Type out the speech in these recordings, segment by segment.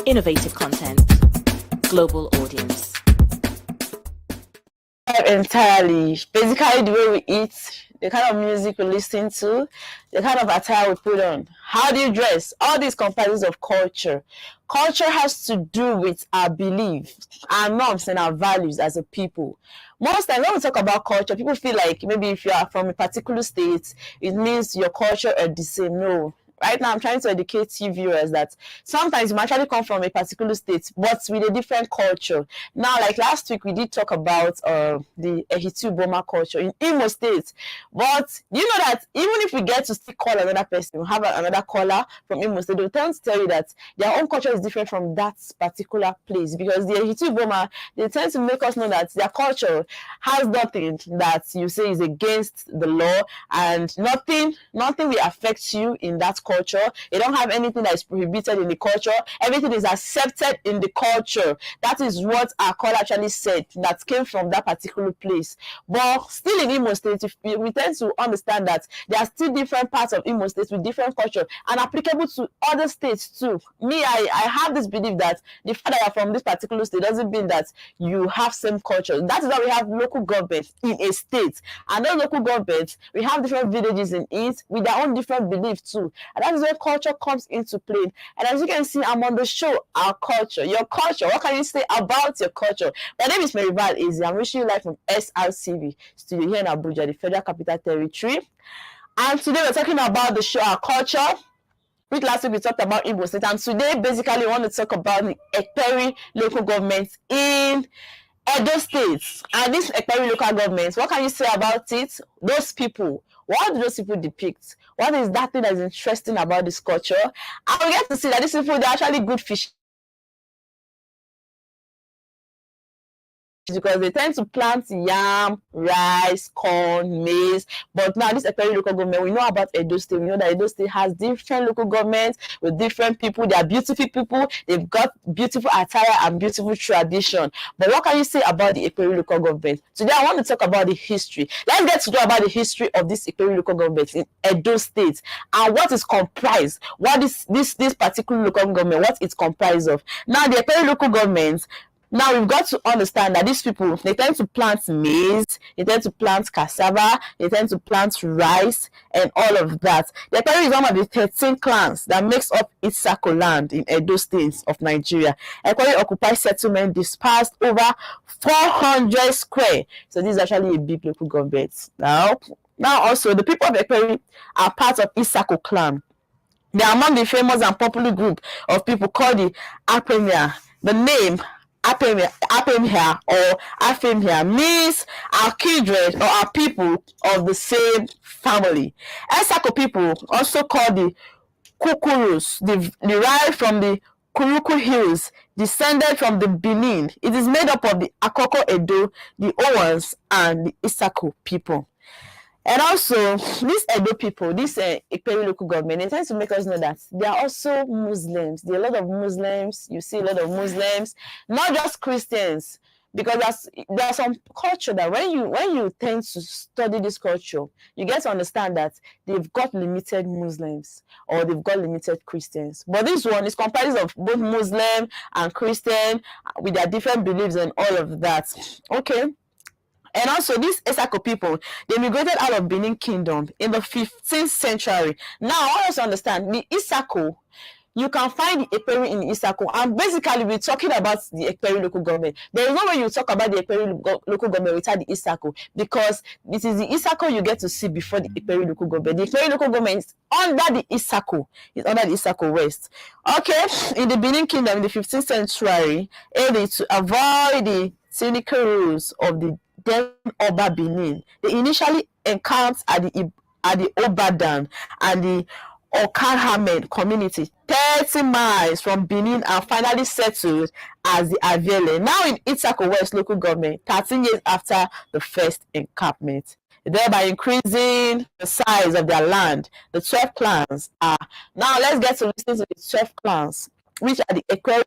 Innovative content. Global audience. Entirely. Basically, the way we eat, the kind of music we listen to, the kind of attire we put on, how do you dress, all these comprises of culture. Culture has to do with our beliefs, our norms, and our values as a people. Most times when we talk about culture, people feel like maybe if you are from a particular state, it means your culture are the same. No. Right now, I'm trying to educate you viewers that sometimes you might actually come from a particular state, but with a different culture. Now, like last week, we did talk about the Ehitu Boma culture in Imo State. But you know that even if we get to still call another person, we have another caller from Imo State, they'll tend to tell you that their own culture is different from that particular place, because the Ehitu Boma, they tend to make us know that their culture has nothing that you say is against the law, and nothing will affect you in that culture. They don't have anything that is prohibited in the culture. Everything is accepted in the culture. That is what our caller actually said, that came from that particular place. But still in Imo State, we tend to understand that there are still different parts of Imo State with different culture and applicable to other states too. Me, I have this belief that the fact that you're from this particular state doesn't mean that you have same culture. That is why we have local governments in a state, and those local governments, we have different villages in it with their own different beliefs too, and that is where culture comes into play. And as you can see, I'm on the show, our culture, your culture. What can you say about your culture? My name is MARYVAL Easy. I'm wishing you live from SRCV studio here in Abuja, the Federal Capital Territory. And today we're talking about the show, our culture. Which last week we talked about Igbo State, and today basically we want to talk about the Ekperi local government in Edo State. And this Ekperi local government, what can you say about it? Those people, what do those people depict? What is that thing that is interesting about this culture? And we get to see that these people, they're actually good fish, because they tend to plant yam, rice, corn, maize. But now this Ekperi local government, we know about Edo State. We know that Edo State has different local governments with different people. They are beautiful people. They've got beautiful attire and beautiful tradition. But what can you say about the Ekperi local government? Today I want to talk about the history. Let's get to know about the history of this Ekperi local government in Edo State and what is comprised. What is this particular local government? What it's comprised of? Now the Ekperi local government. Now we've got to understand that these people, they tend to plant maize, they tend to plant cassava, they tend to plant rice, and all of that. The Ekperi is one of the 13 clans that makes up Isako land in Edo State of Nigeria. Ekperi occupies settlement dispersed over 400 square. So this is actually a big local government. Now also, the people of Ekperi are part of Isako clan. They are among the famous and popular group of people called the Apemia. The name Apemia or Afemia means our kindred or our people of the same family. Esako people, also called the Kukurus, derived from the Kuruku Hills, descended from the Benin. It is made up of the Akoko Edo, the Owens, and the Isako people. And also, these Edo people, this Ekperi local government, they tend to make us know that they are also Muslims. There are a lot of Muslims. You see a lot of Muslims, not just Christians, because there's some culture that when you tend to study this culture, you get to understand that they've got limited Muslims or they've got limited Christians. But this one is comprised of both Muslim and Christian with their different beliefs and all of that. Okay. And also, these Isako people, they migrated out of Benin Kingdom in the 15th century. Now, I want us to understand, the Isako, you can find the Ekperi in Isako. And basically, we're talking about the Ekperi local government. There is no way you talk about the Ekperi local government without the Isako, because it is the Isako you get to see before the Ekperi local government. The Ekperi local government is under the Isako. It's under the Isako West. Okay, in the Benin Kingdom in the 15th century, to avoid the cynical rules of the then Oba Benin, they initially encamped at the Obadan and the Okanhamen community 30 miles from Benin and finally settled as the Aviele, now in Isako West local government, 13 years after the first encampment, thereby increasing the size of their land. The 12 clans are, now let's get to listen to the 12 clans, which are the Ekperi,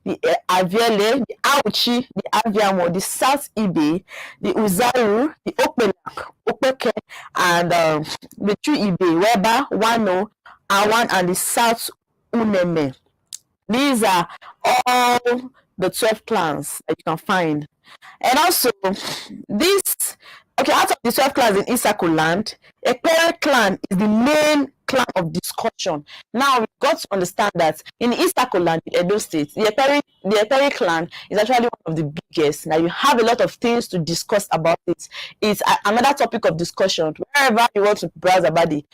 the Aviele, the Auchi, the Aviamo, the South Ibe, the Uzaru, the Okpelak, Okpeke, and the Chu Ibe, Weba, Wano, Awan, and the South Uneme. These are all the 12 clans that you can find. And also, this, okay, out of the 12 clans in Isako land, Ekpere clan is the main clan of discussion. Now, we've got to understand that in Isako land, in Edo State, the Ekpere clan is actually one of the biggest. Now, you have a lot of things to discuss about it. It's another topic of discussion. Wherever you want to browse about the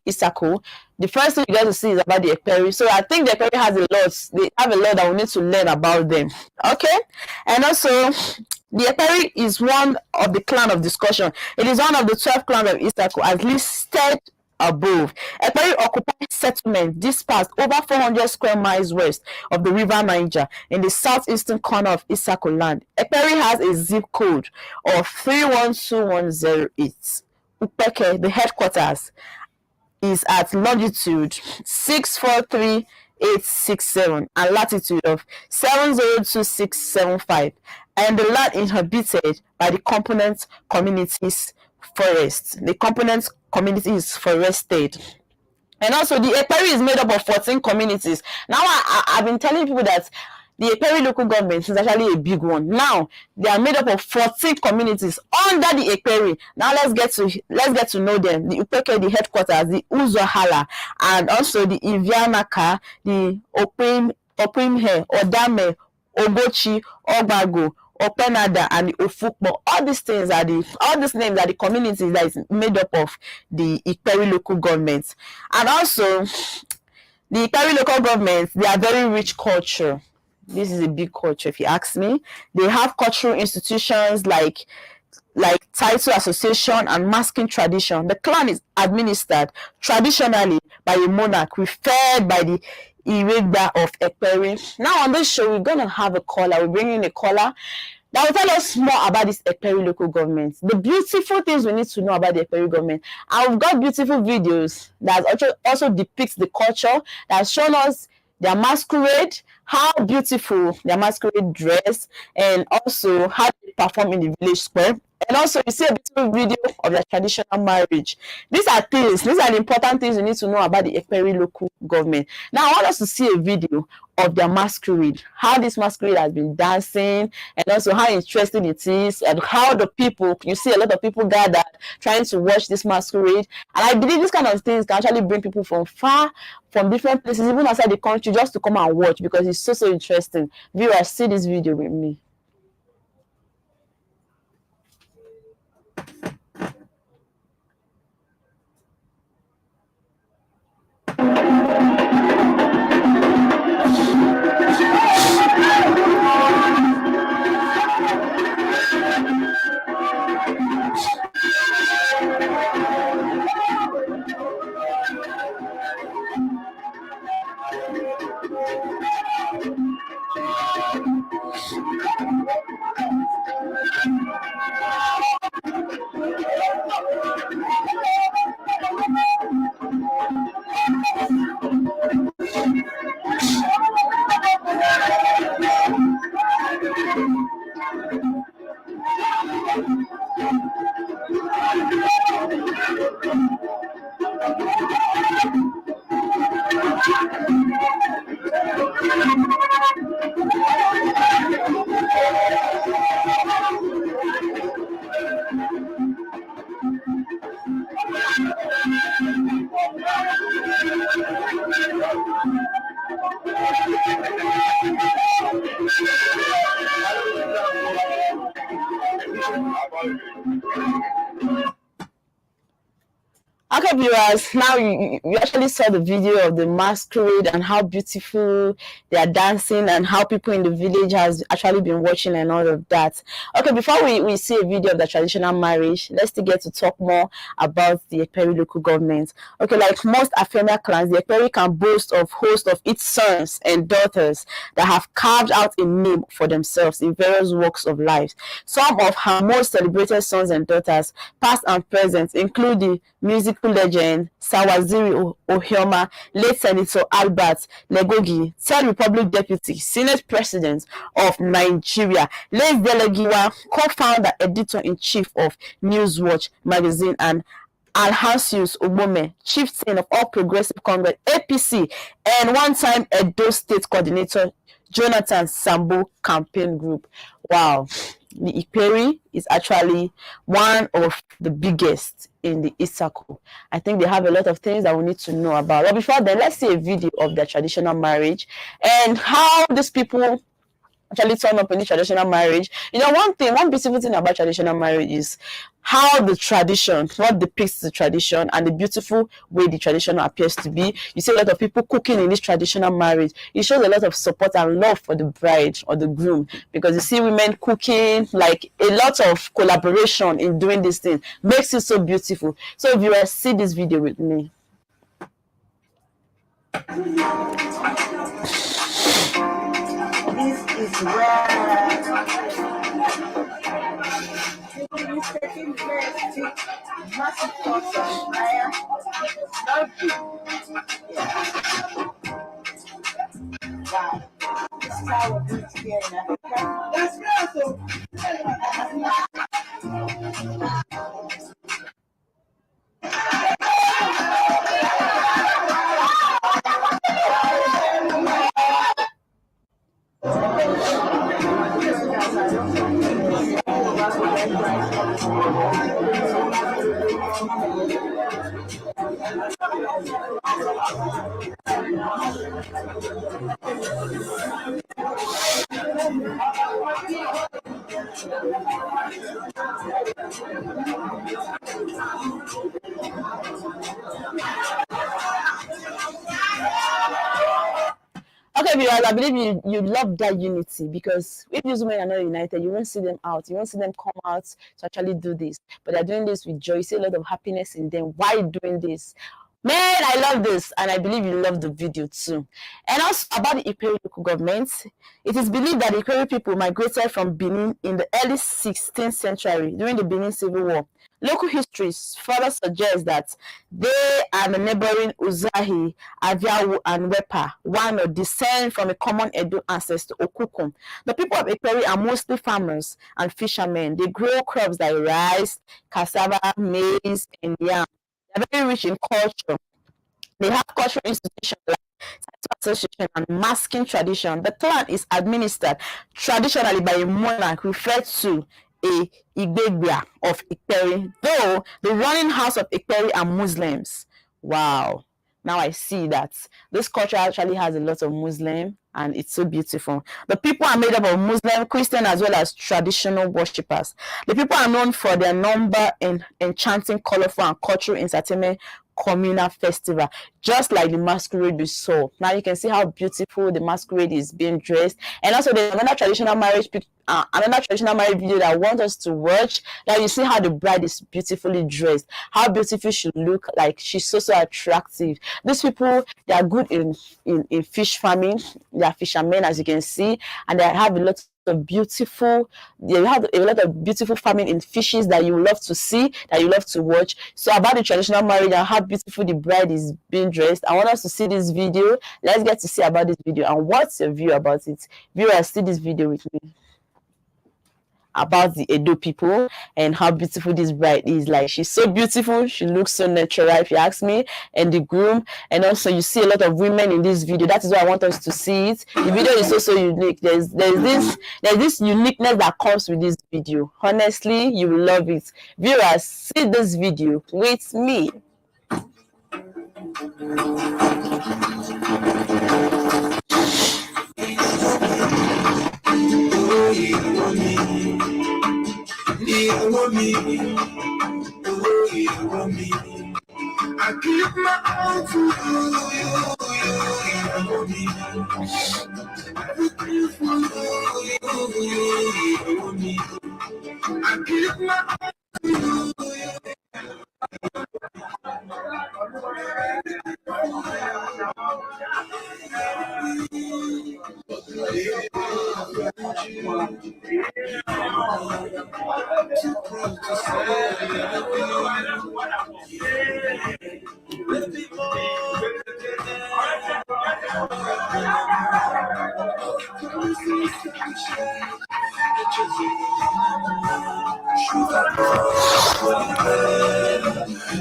Isako, the first thing you get to see is about the Ekpere. So I think the Ekpere has a lot. They have a lot that we need to learn about them. Okay? And also, the Ekpere is one of the clan of discussion. It is one of the 12 clans of Isako, as listed above. Ekpere occupies settlement dispersed over 400 square miles west of the river Niger in the southeastern corner of Isako land. Ekpere has a zip code of 312108. Upeke, the headquarters, is at longitude 643867 and latitude of 702675, and the land inhabited by the component communities forest. The component community is forested. And also, the Ekpere is made up of 14 communities. Now, I've been telling people that the Ekpere local government is actually a big one. Now, they are made up of 14 communities under the Ekpere. Now, let's get to know them. The Upeke, the headquarters, the Uzohala, and also the Ivianaka, the Opimhe, Odame, Ogochi, Ogbago, Openada, and the Ofukpo. All these names are the communities that is made up of the Ekpere local government. And also, the Ekpere local government, they are very rich culture. This is a big culture, if you ask me. They have cultural institutions like title association and masking tradition. The clan is administered traditionally by a monarch referred by the Iregba of Ekpere. Now on this show, we're going to have a caller. We're bringing a caller that will tell us more about this Ekpere local government, the beautiful things we need to know about the Ekpere government. And we've got beautiful videos that also depicts the culture, that has shown us their masquerade, how beautiful their masquerade dress, and also how they perform in the village square. And also, you see a beautiful video of their traditional marriage. These are the important things you need to know about the Ekpere local government. Now, I want us to see a video of their masquerade, how this masquerade has been dancing, and also how interesting it is, and how you see a lot of people gathered trying to watch this masquerade. And I believe these kind of things can actually bring people from different places, even outside the country, just to come and watch, because it's so interesting. Viewers, see this video with me. Okay, viewers, now you actually saw the video of the masquerade and how beautiful they are dancing and how people in the village has actually been watching and all of that. Okay, before we see a video of the traditional marriage, let's still get to talk more about the Ekpere local government. Okay, like most Afemia clans, the Ekpere can boast of host of its sons and daughters that have carved out a name for themselves in various walks of life. Some of her most celebrated sons and daughters, past and present, include the musical legend Sawaziri Ohioma, late Senator Albert Legogi, Third Republic Deputy, Senate President of Nigeria, late Delegiwa, co-founder, editor-in-chief of Newswatch magazine, and Alhansius Obome, chieftain of All Progressive Congress (APC), and one-time Edo State coordinator Jonathan Sambo campaign group. Wow, the Iperi is actually one of the biggest in the East Circle. I think they have a lot of things that we need to know about. But before then, let's see a video of their traditional marriage and how these people actually turn up in the traditional marriage. You know, one beautiful thing about traditional marriage is how the tradition, what depicts the tradition, and the beautiful way the tradition appears to be. You see a lot of people cooking in this traditional marriage. It shows a lot of support and love for the bride or the groom, because you see women cooking, like a lot of collaboration in doing this thing makes it so beautiful. So if you see this video with me. This is where is taking place to massive thoughts on fire. Love you. Wow. This is how we do it here in Africa. That's awesome. Okay, viewers, I believe you love that unity, because if these women are not united, you won't see them out. You won't see them come out to actually do this. But they're doing this with joy. You see a lot of happiness in them. Why doing this? Man, I love this, and I believe you love the video too. And also about the Iperi local government, it is believed that the Iperi people migrated from Benin in the early 16th century during the Benin Civil War. Local histories further suggest that they and the neighboring Uzahi, Aviawu, and Wepa, one or descend from a common Edo ancestor, Okukum. The people of Iperi are mostly farmers and fishermen. They grow crops like rice, cassava, maize, and yam. They're very rich in culture. They have cultural institutions like association and masking tradition. The clan is administered traditionally by a monarch referred to a Igbebia of Iperi, though the running house of Iperi are Muslims. Wow. Now I see that this culture actually has a lot of Muslim, and it's so beautiful. The people are made up of Muslim, Christian, as well as traditional worshippers. The people are known for their number and enchanting, colorful, and cultural entertainment communal festival, just like the masquerade we saw. Now you can see how beautiful the masquerade is being dressed. And also there's another traditional marriage video that I want us to watch. Now you see how the bride is beautifully dressed, how beautiful she look, like she's so attractive. These people, they are good in fish farming. They are fishermen, as you can see, and they have a lot of beautiful, they have a lot of beautiful farming in fishes that you love to see, that you love to watch. So about the traditional marriage and how beautiful the bride is being dressed, I want us to see this video. Let's get to see about this video, and what's your view about it? Viewers, see this video with me about the Edo people and how beautiful this bride is. Like, she's so beautiful, she looks so natural, if you ask me, and the groom. And also you see a lot of women in this video. That is why I want us to see it. The video is so unique. There's this uniqueness that comes with this video. Honestly, you will love it. Viewers, see this video with me. I give my all to you, everything for you, I give my all to you.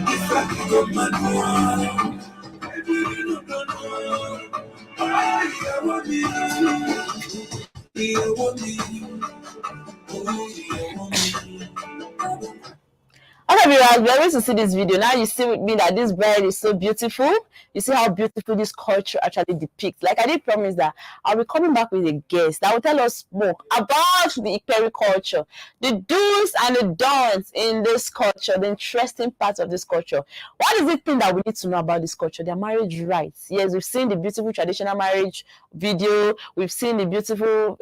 If Okay, viewers, we are going to see this video. Now you see with me that this bride is so beautiful. You see how beautiful this culture actually depicts. Like I did promise that I'll be coming back with a guest that will tell us more about the Ikperi culture, the do's and the don'ts in this culture, the interesting parts of this culture. What is the thing that we need to know about this culture? Their marriage rights. Yes, we've seen the beautiful traditional marriage video. We've seen the beautiful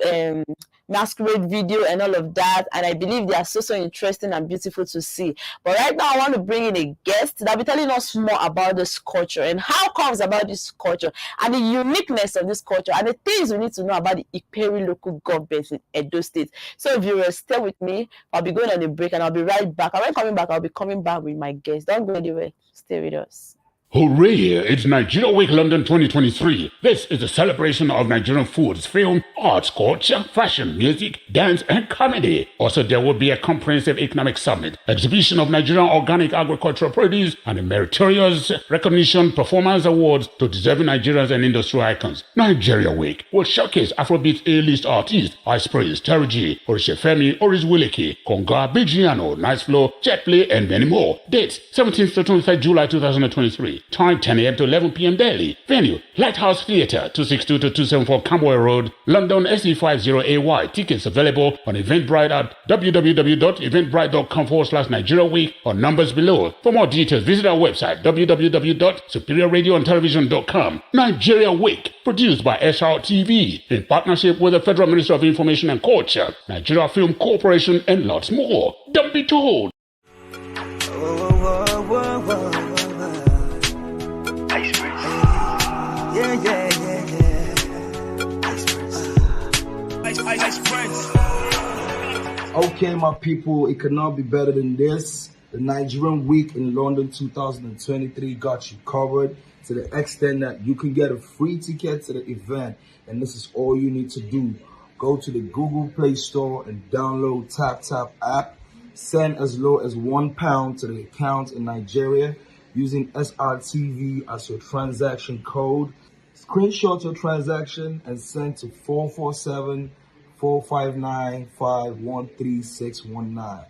masquerade video and all of that, and I believe they are so interesting and beautiful to see. But right now I want to bring in a guest that will be telling us more about this culture and how comes about this culture and the uniqueness of this culture and the things we need to know about the Ikperi local government in Edo State. So viewers, stay with me. I'll be going on a break and I'll be right back. And when coming back, I'll be coming back with my guest. Don't go anywhere. Stay with us. Hooray! It's Nigeria Week London 2023. This is a celebration of Nigerian foods, film, arts, culture, fashion, music, dance, and comedy. Also, there will be a comprehensive economic summit, exhibition of Nigerian organic agricultural produce, and a meritorious recognition performance awards to deserving Nigerians and industry icons. Nigeria Week will showcase Afrobeat A-list artists, Ice Praise, Terry G, Orishefemi, Oris Wileke, Konga, Bigiano, Nice Flow, Jetplay, and many more. Dates, 17th to 23rd July 2023. Time 10 a.m. to 11 p.m. daily. Venue, Lighthouse Theatre, 262 to 274 Camberwell Road, London SE50AY. Tickets available on Eventbrite at www.eventbrite.com/Nigeria Week or numbers below. For more details, visit our website www.superiorradioandtelevision.com. Nigeria Week, produced by SR TV in partnership with the Federal Ministry of Information and Culture, Nigeria Film Corporation, and lots more. Don't be told. Okay, my people, it cannot be better than this. The Nigerian Week in London 2023 got you covered to the extent that you can get a free ticket to the event. And this is all you need to do. Go to the Google Play Store and download TapTap app. Send as low as £1 to the account in Nigeria using SRTV as your transaction code. Screenshot your transaction and send to 447-459-513619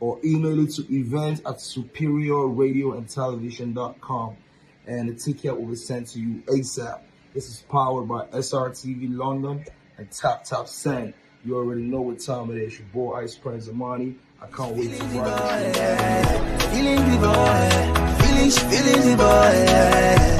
or email it to event@superiorradioandtelevision.com and the ticket will be sent to you ASAP. This is powered by SRTV London and TapTap Send. You already know what time it is. Your boy Ice Prince Amani. I can't wait to ride this.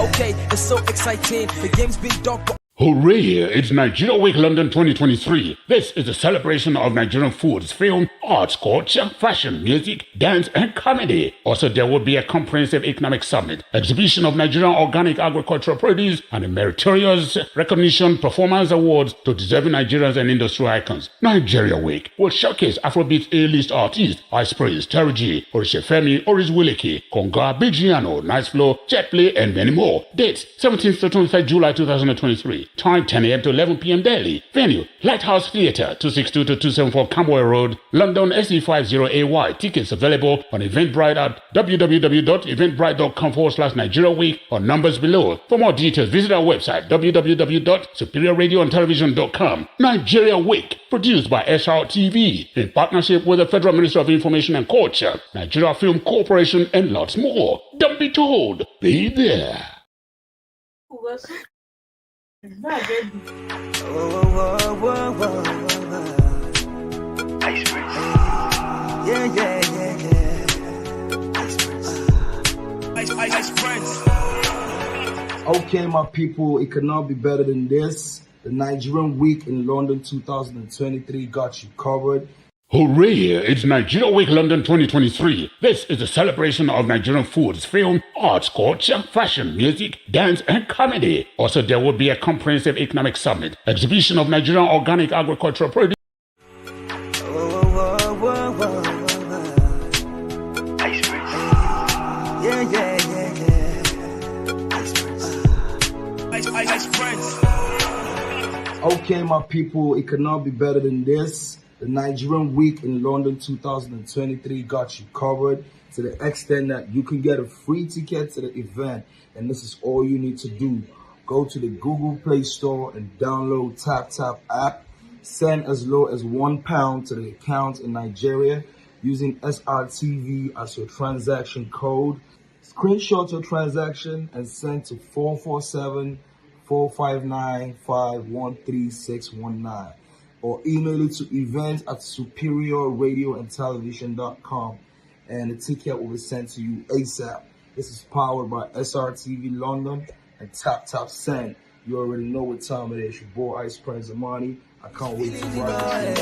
Okay, it's so exciting. The game's been dark. Hooray! It's Nigeria Week London 2023. This is a celebration of Nigerian foods, film, arts, culture, fashion, music, dance, and comedy. Also, there will be a comprehensive economic summit, exhibition of Nigerian organic agricultural produce, and a meritorious recognition performance awards to deserving Nigerians and industry icons. Nigeria Week will showcase Afrobeat A-list artists, Ice Praise, Terry G, Orishefemi, Oris Wileke, Konga, Bigiano, Nice Flow, Jetplay, and many more. Dates, 17th to 23rd July 2023. Time 10 a.m. to 11 p.m. daily. Venue, Lighthouse Theatre, 262 to 274 Camberwell Road, London SE50AY. Tickets available on Eventbrite at www.eventbrite.com/Nigeria Week or numbers below. For more details, visit our website www.superiorradioandtelevision.com. Nigeria Week, produced by SR TV in partnership with the Federal Ministry of Information and Culture, Nigeria Film Corporation, and lots more. Don't be told. Be there. Okay, my people, it cannot be better than this. The Nigerian Week in London 2023 got you covered. Hooray! It's Nigeria Week London 2023. This is a celebration of Nigerian foods, film, arts, culture, fashion, music, dance, and comedy. Also, there will be a comprehensive economic summit, exhibition of Nigerian organic agricultural produce. Okay, my people, it cannot be better than this. The Nigerian Week in London 2023 got you covered to the extent that you can get a free ticket to the event. And this is all you need to do. Go to the Google Play Store and download TapTap app. Send as low as £1 to the account in Nigeria using SRTV as your transaction code. Screenshot your transaction and send to 447-459-513619 or email it to events@superiorradioandtelevision.com and the ticket will be sent to you ASAP. This is powered by SRTV London and TapTap Send. You already know what time it is. Your boy Ice Prince Amani. I can't wait to ride.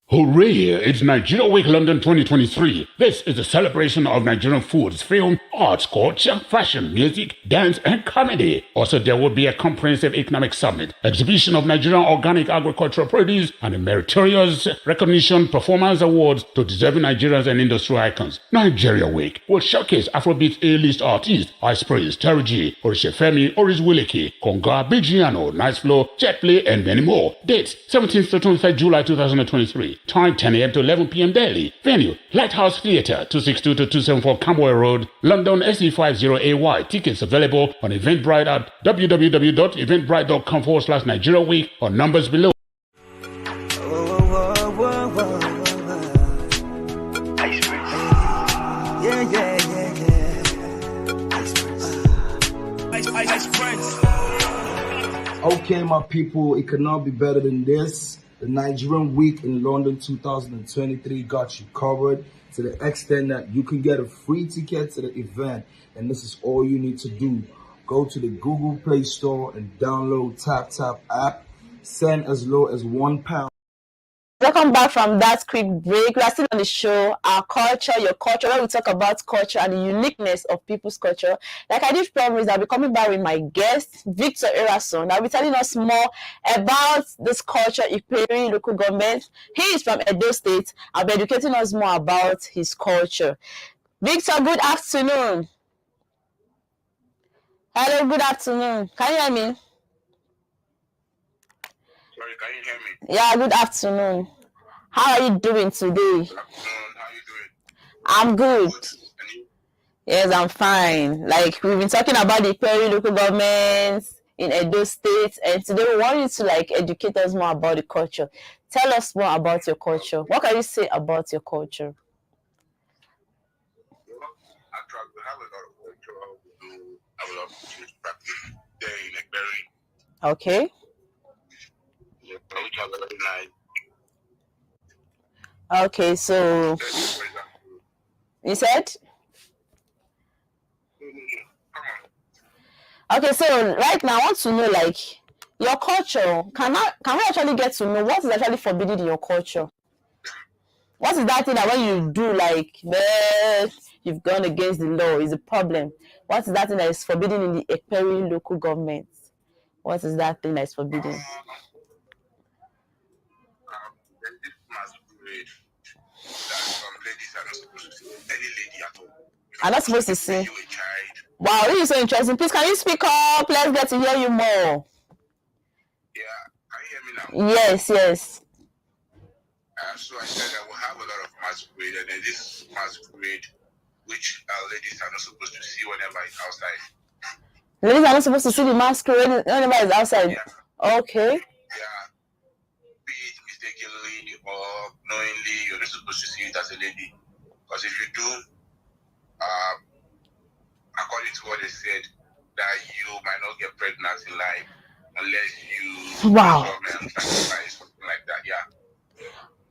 Hooray! It's Nigeria Week London 2023. This is a celebration of Nigerian foods, film, arts, culture, fashion, music, dance, and comedy. Also, there will be a comprehensive economic summit, exhibition of Nigerian organic agricultural produce, and a meritorious recognition performance awards to deserving Nigerians and industry icons. Nigeria Week will showcase Afrobeat A-list artists, Ice Prince, Terry G, Orishefemi, Oris Wiliki, Konga, Bigiano, Nice Flow, Jetplay, and many more. Dates, 17th to 23rd July 2023. Time 10 a.m. to 11 p.m. daily. Venue, Lighthouse Theatre, 262 to 274 Camberwell Road, London SE50AY. Tickets available on Eventbrite at www.eventbrite.com/Nigeria Week or numbers below. Okay, my people, it cannot be better than this. The Nigerian Week in London 2023 got you covered to the extent that you can get a free ticket to the event. And this is all you need to do. Go to the Google Play Store and download TapTap app. Send as low as £1. Welcome back from that quick break. We are still on the show, Our Culture, Your Culture, where we talk about culture and the uniqueness of people's culture. Like I did promise, I'll be coming back with my guest, Victor Erason. I'll be telling us more about this culture, Iperi local government. He is from Edo State. I'll be educating us more about his culture. Victor, good afternoon. Hello, good afternoon. Can you hear me? Sorry, can you hear me? Yeah, good afternoon. How are you doing today? Good afternoon. How are you doing? I'm good. Good. And you? Yes, I'm fine. Like we've been talking about the Perry local governments in Edo State, and today we want you to educate us more about the culture. Tell us more about your culture. What can you say about your culture? Well, actually, we have a lot of culture. We do have a lot of culture practice there in Ekberry. Okay. Which are very nice. Okay, so you said? Okay, so right now I want to know your culture. Can we actually get to know what is actually forbidden in your culture? What is that thing that when you do you've gone against the law is a problem? What is that thing that is forbidden in the Ekperi local government? What is that thing that is forbidden? There's this masquerade that some ladies are not supposed to see. Any lady at all. I'm not supposed to see. You a child. Wow, this is so interesting. Please, can you speak up? Let's get to hear you more. Yeah, can you hear me now? Yes. So I said I will have a lot of masquerade, and then this masquerade, which ladies are not supposed to see whenever it's outside. Ladies are not supposed to see the masquerade whenever it's outside. Yeah. Okay. Yeah. Be it mistakenly or knowingly, you're not supposed to see it as a lady. Because if you do, according to what they said, that you might not get pregnant in life unless you Wow. sacrifice something like that. Yeah.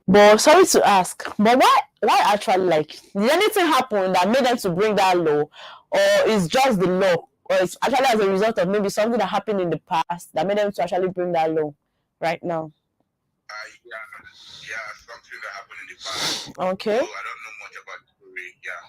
But sorry to ask, but why actually did anything happen that made them to bring that law, or is just the law, or it's actually as a result of maybe something that happened in the past that made them to actually bring that law right now? Yeah, something that happened in the past. Okay. So I don't know much about the story. Yeah.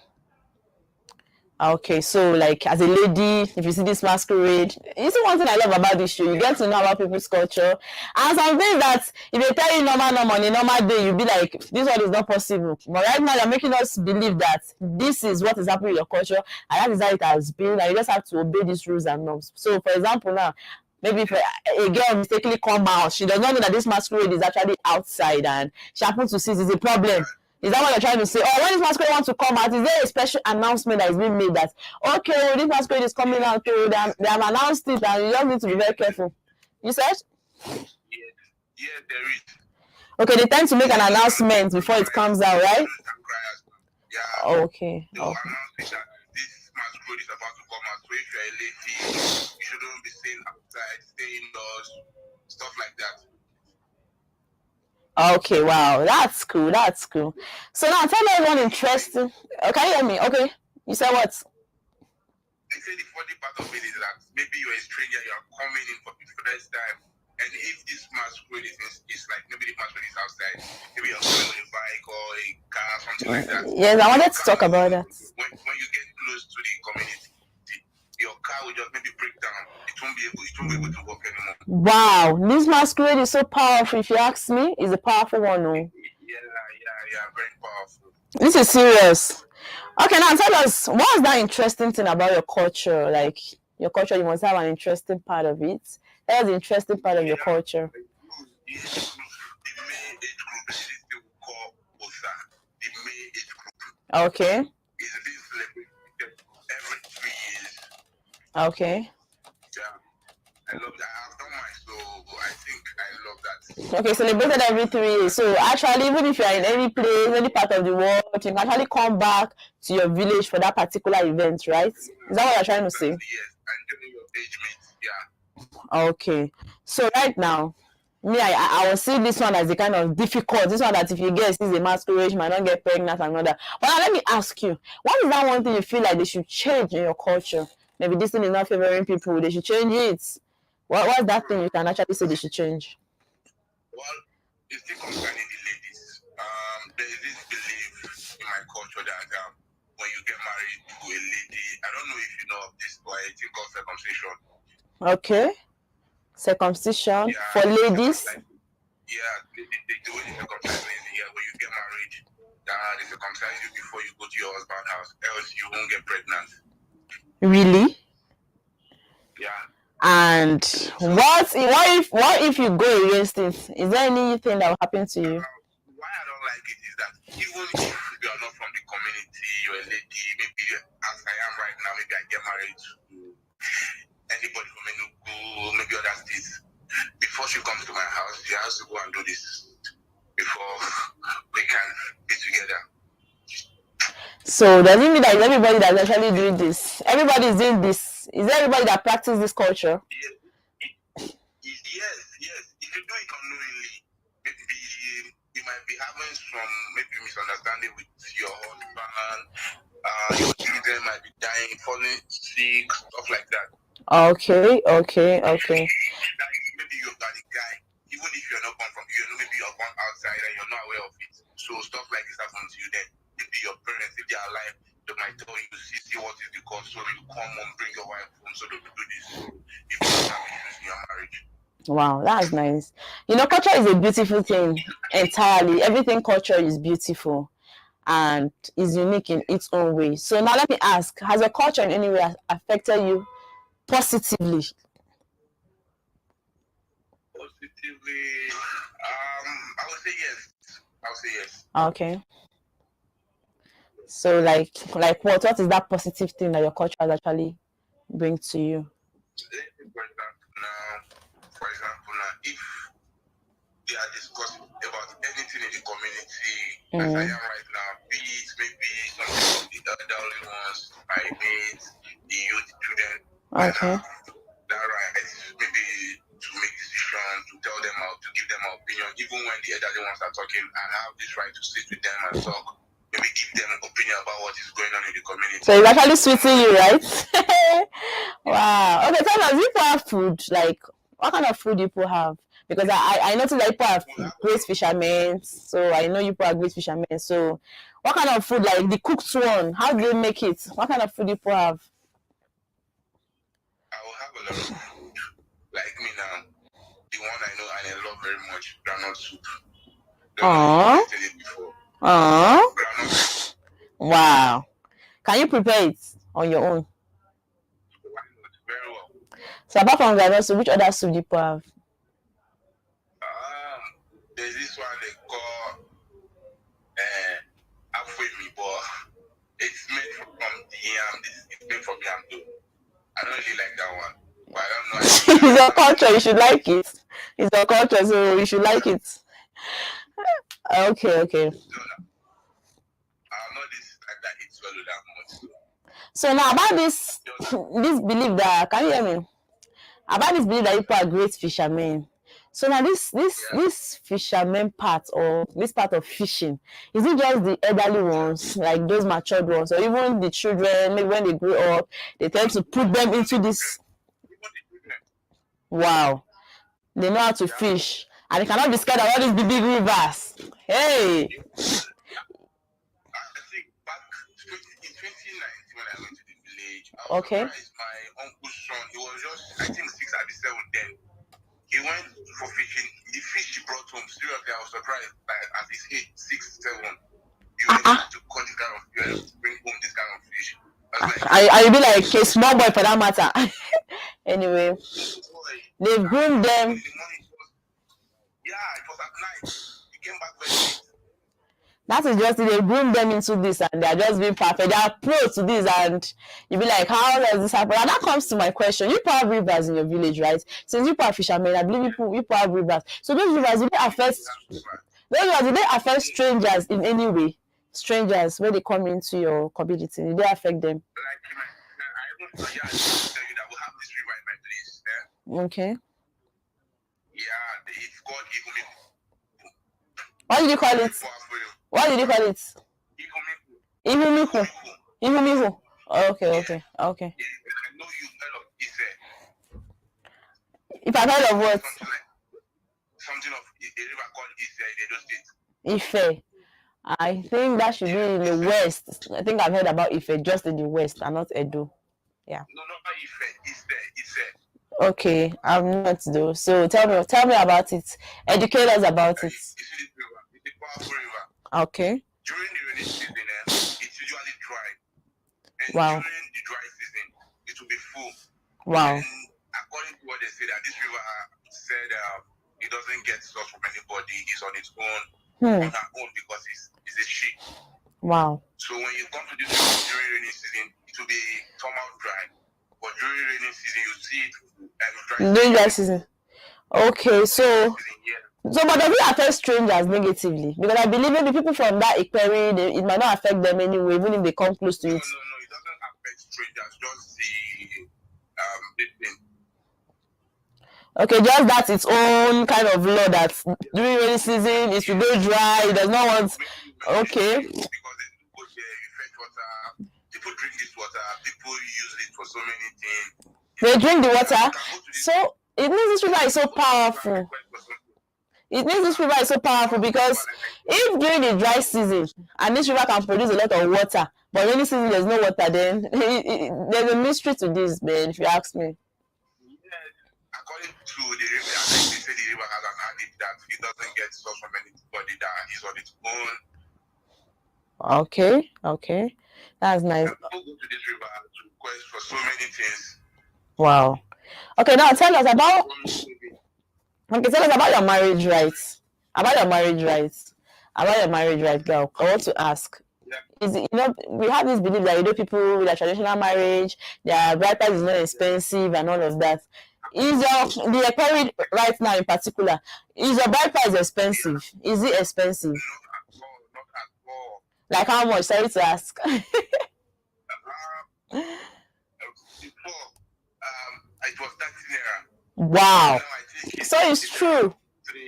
Okay, so as a lady, if you see this masquerade, you see one thing I love about this show, you get to know about people's culture. And some things that if they tell you normal on a normal day, you'll be like, this one is not possible. But right now, you're making us believe that this is what is happening in your culture, and that is how it has been, and you just have to obey these rules and norms. So, for example, now, maybe if a girl mistakenly come out, she does not know that this masquerade is actually outside, and she happens to see it is a problem. Is that what you're trying to say? Or when this masquerade wants to come out, is there a special announcement that is being made that, okay, well, this masquerade is coming out, oh, they have announced it and you just need to be very careful? You said? Yeah, there is. Okay, they tend to make an announcement before it comes out, right? Yeah. Okay. They will announce it that this masquerade is about to come out. So if you're a lady, you shouldn't be seen outside, stay indoors, stuff like that. Okay, wow, that's cool. That's cool. So now tell me one interesting. Can you hear me? Okay, you said what? I say the funny part of it is that maybe you're a stranger, you're coming in for the first time, and if this masquerade is like maybe the masquerade is outside, maybe you're coming with a bike or a car, something like that. Yes, I wanted to talk about that. When you get close to the community, your car will just maybe break down. It won't be able to work anymore. Wow, this masquerade is so powerful. If you ask me, it's a powerful one. No? Yeah, very powerful. This is serious. Okay, now tell us, what's that interesting thing about your culture? Like your culture, you must have an interesting part of it. That's the interesting part of your culture. The main age group is still called Osa. The main age group. Okay. Is being celebrated every 3 years. Okay. Yeah, I love that. I've done mine, so I think I love that. Okay, celebrated every 3 years. So actually, even if you are in any place, any part of the world, you can actually come back to your village for that particular event, right? Is that what you're trying to say? Yes, and during your age mates, yeah. Okay. So right now, me, I will see this one as a kind of difficult. This one that if you get is a masquerade, you might not get pregnant and all that. But now let me ask you, what is that one thing you feel like they should change in your culture? Maybe this thing is not favoring people, they should change it. What's that thing you can actually say they should change? Well, it's still concerning the ladies. There is this belief in my culture that when you get married to a lady, I don't know if you know of this, but it's called circumcision. Okay. Circumcision for ladies. The way they circumcise is when you get married, they circumcise you before you go to your husband's house, else you won't get pregnant. Really? Yeah. And what if you go against it? Is there anything that will happen to you? Why I don't like it is that even if you are not from the community, you're a lady, maybe as I am right now, maybe I get married to anybody from Enugu, maybe other states. Before she comes to my house, she has to go and do this before we can be together. So does it mean that everybody that's actually doing this? Everybody is doing this. Is there everybody that practices this culture? Yes. If you do it unknowingly, maybe you might be having some misunderstanding with your husband. Your children might be dying, falling sick, stuff like that. Okay. Maybe you're the guy, even if you're not born from you, maybe you're born outside and you're not aware of it. So stuff like this happens to you then. Maybe your parents, if they are alive, they might tell you, see what is the cause, so you come home, bring your wife home, so they will do this. If you don't have issues in your marriage. Wow, that's nice. You know, culture is a beautiful thing entirely. Everything culture is beautiful and is unique in its own way. So now let me ask, has your culture in any way affected you positively? Positively, I would say yes. Okay. So like what is that positive thing that your culture has actually bring to you? For example, if they are discussing about anything in the community, as I am right now, be it maybe some of the elderly ones, my mates, the youth, children, Okay. that right, maybe to make decisions, to tell them how, to give them my opinion, even when the elderly ones are talking, I have this right to sit with them and talk. Maybe give them an opinion about what is going on in the community. So it's actually sweeting you, right? Wow. Okay, tell us, people have food. Like, what kind of food people have? Because I noticed that people have great fishermen. So I know people are great fishermen. So what kind of food, like the cooked one, how do they make it? What kind of food people have? I will have a lot of food. Like me now, the one I know and I love very much, groundnut soup. Wow. Can you prepare it on your own? Very well. So apart from groundnut soup, which other soup do people have? There's this one they call yam though. I don't really like that one. But I don't know. It's your culture, you should like it. It's your culture, so you should like it. Okay. So, I'm not this like that. Eat swallow that much. So now about this belief that, can you hear me? About this belief that people are great fishermen. So now this fishermen part, or this part of fishing, is it just the elderly ones, like those matured ones, or even the children? Maybe when they grow up, they tend to put them into this. Wow, they know how to fish, and they cannot be scared of all these big rivers. Hey. I think back in 2019 when I went to the village, I was Okay. surprised my uncle's son, he was just, I think 6 or 7 then. He went for fishing. The fish he brought home, seriously, I was surprised. Like at his age, 6, 7, you were able to cut this kind of, you were able to bring home this kind of fish. I be like a small boy for that matter. Anyway, they groomed them. Yeah, it was at night. He came back very late. That is just it. They groom them into this, and they are just being perfect. They are pro to this, and you be like, how does this happen? And that comes to my question. You have rivers in your village, right? Since you have fishermen, I believe you have rivers. So those rivers, do they affect strangers in any way? Strangers, when they come into your community, do they affect them? I tell you that we have this river in my place. Okay. Yeah, it's called Igumiku. What did you call it? What did you call it? Igumiku. Ihumihu. Okay. Yeah, I know you heard of Ife. If I heard of what? Something of a river called Ife in Edo State. Ife. I think that should be in the west. I think I've heard about Ife just in the west and not Edo. Yeah. No, not Ife. Ife. Okay, I'm not though. So tell me about it. Educate us about it. You see this river? It's a powerful river. Okay. During the rainy season, it's usually dry. And Wow. during the dry season, it will be full. Wow. And according to what they say, that this river said it doesn't get stuff from anybody. It's on its own, on her own, because it's a sheep. Wow. So when you come to this river during rainy season, it will be somehow dry. But during rainy season, you see it dry. During dry season. Okay, so but does it affect strangers negatively? Because I believe maybe people from that Ikperi, it might not affect them anyway, even if they come close to it. No, it doesn't affect strangers. Just the thing. Okay, just that's its own kind of law that during rainy season it should go dry. It does not want. Okay. Because they go there, you fetch water. People drink this water. People use it for so many things. They drink the water. So it means this river is so powerful. It means this river is so powerful because if during the dry season and this river can produce a lot of water, but rainy season there's no water, then there's a mystery to this, man. If you ask me. According to the river, they say the river has an adage that it doesn't get stuff from anybody that is on its own. Okay, that's nice. People go to this river to quest for so many things. Wow. Okay, now tell us about. Okay, tell us about your marriage rights. About your marriage rights, girl. I want to ask. Is it, we have this belief that people with a traditional marriage, their bride price is not expensive and all of that. Is the married right now in particular? Is your bride price expensive? Is it expensive? Not at all. Like how much? Sorry to ask. Before, it was 30 naira. Wow. So it's true. 3,000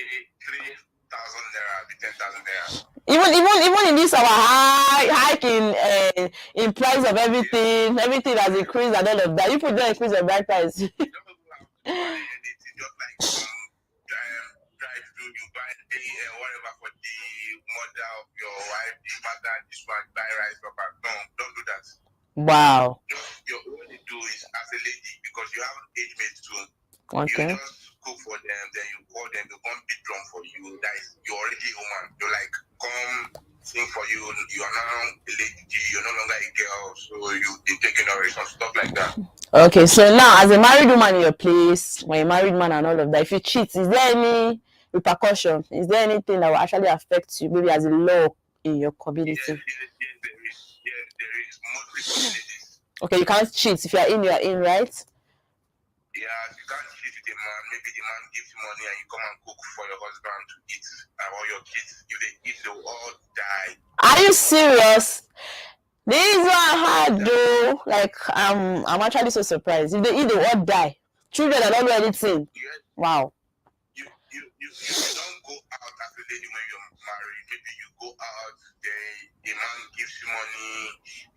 naira, 10,000 naira. Even in this our hike in price of everything has increased and all of that. You put don't increase your bride price. You don't have to buy anything, just like drive through, you buy whatever for the mother of your wife, the mother, this one, buy rice or back. No, don't do that. Wow. What you do is, as a lady, because you have age mates too, okay. You just cook for them, then you call them, they come beat drum for you. That is, you're already a woman. You're like, come sing for you. You are now a lady, you're no longer a girl, so you take generation, stuff like that. Okay, so now as a married woman in your place, or a married man and all of that, if you cheat, is there any repercussion? Is there anything that will actually affect you, maybe as a law in your community? Yes, there is. Mostly for ladies. Okay, you can't cheat. If you're in, right? Yeah, you can't cheat with a man. Maybe the man gives you money and you come and cook for your husband to eat, or your kids. If they eat, they'll all die. Are you serious? This one hard though. Like I'm actually so surprised. If they eat, they all die. Children are not doing anything. Yes. Wow. You don't go out as a lady when you're married. Maybe you go out, the man gives you money,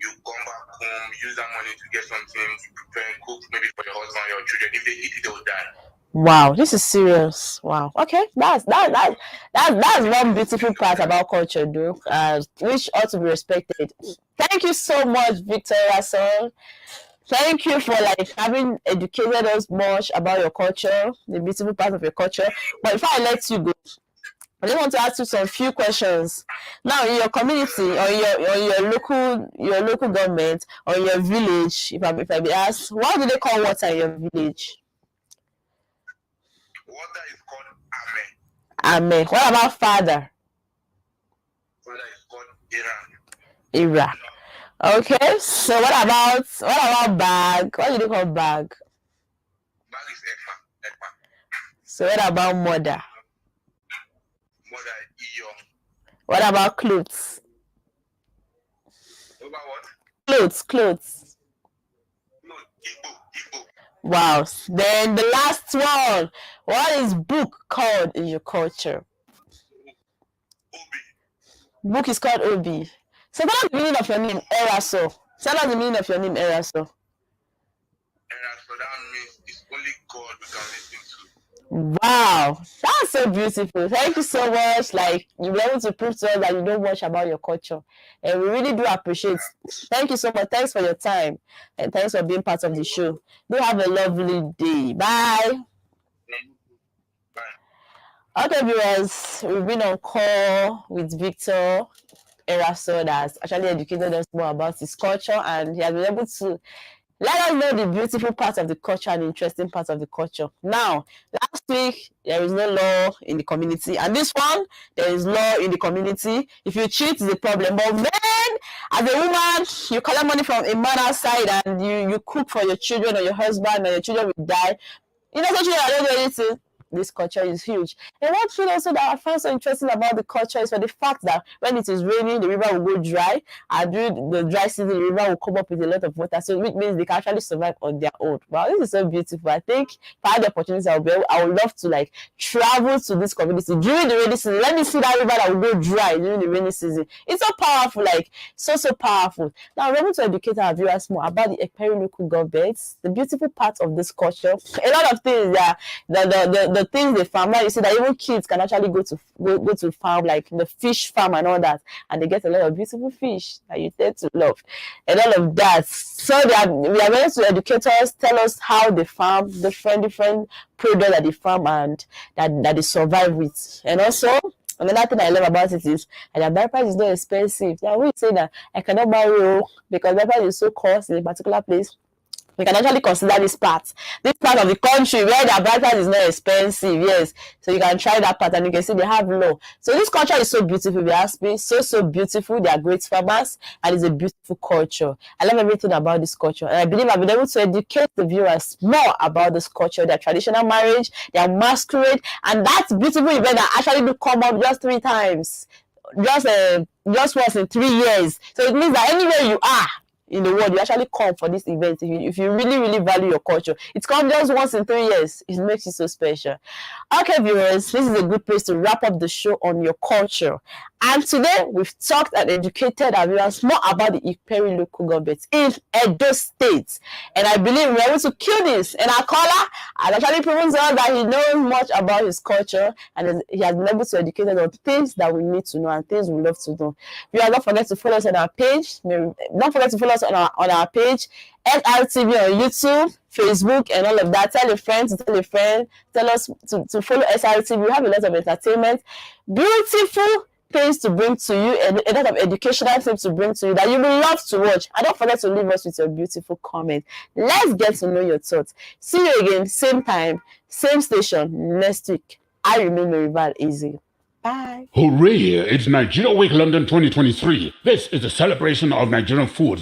you come back home, use that money to get something, to prepare, cook maybe for your husband or your children. If they eat it, they'll die. Wow, this is serious. Wow. Okay, that's one beautiful part about culture, though, which ought to be respected. Thank you so much, Victor Russell. Thank you for having educated us much about your culture, the beautiful part of your culture. But before I let you go, I just want to ask you some few questions. Now, in your community or your local government or your village, if I be asked, what do they call water in your village? Water is called Ame. Ame. What about father? Father is called Ira. Ira. Okay. So what about bag? What do they call bag? Bag is Ekpa. So what about mother? Mother Iyo. What about clothes? What about what? Clothes. No, Igbo. Wow. Then the last one. What is book called in your culture? Obi. Book is called Obi. So tell us the meaning of your name, Eraso. Tell us the meaning of your name, Eraso. Eraso, that means it's only God we can listen to. Wow, that's so beautiful. Thank you so much. You were able to prove to us that you know much about your culture, and we really do appreciate. Thank you so much. Thanks for your time, and thanks for being part of the show. Do have a lovely day. Bye. Bye. Okay, viewers, we've been on call with Victor Eraso that's actually educated us more about his culture, and he has been able to let us know the beautiful part of the culture and interesting part of the culture. Now, last week, there is no law in the community. And this one, there is law in the community. If you cheat, it's a problem. But then, as a woman, you collect money from a man outside and you cook for your children or your husband and your children will die. You know, such children are not doing anything. This culture is huge. And one thing also that I found so interesting about the culture is for the fact that when it is raining, the river will go dry, and during the dry season, the river will come up with a lot of water, so which means they can actually survive on their own. Wow, this is so beautiful. I think if I had the opportunity, I would love to travel to this community during the rainy season. Let me see that river that will go dry during the rainy season. It's so powerful, so powerful. Now, we're going to educate our viewers more about the Ekperi local governments, the beautiful part of this culture. A lot of things that the things they farm. Now you see that even kids can actually go to farm, like the fish farm and all that, and they get a lot of beautiful fish that you tend to love, and all of that. So we are going to educate us, tell us how they farm, different products that they farm and that they survive with. And also, another thing I love about it is that the price is not expensive. Now we say that I cannot buy because the price is so cost in a particular place. We can actually consider this part of the country where the price is not expensive. Yes, so you can try that part, and you can see they have law. So this culture is so beautiful. They ask me, so beautiful. They are great farmers, and it's a beautiful culture. I love everything about this culture, and I believe I've been able to educate the viewers more about this culture, their traditional marriage, their masquerade, and that beautiful event that actually do come up just 3 times, just once in 3 years. So it means that anywhere you are in the world, you actually come for this event. If you really value your culture, it comes just once in 3 years. It makes it so special. Okay, viewers, this is a good place to wrap up the show on your culture. And today we've talked and educated our viewers more about the Ekperi local government in Edo State. And I believe we're able to kill this. And our caller has actually proven to us that he knows much about his culture, and he has been able to educate us on things that we need to know and things we love to know. Viewers, don't forget to follow us on our page. Don't forget to follow us on our page, SRTV on YouTube, Facebook, and all of that. Tell a friend to tell a friend. Tell us to follow SRTV. We have a lot of entertainment, beautiful things to bring to you, and a lot of educational things to bring to you that you will love to watch. And don't forget to leave us with your beautiful comment. Let's get to know your thoughts. See you again, same time, same station next week. I remain MARYVAL Easy. Bye. Hooray! It's Nigeria Week London 2023. This is a celebration of Nigerian foods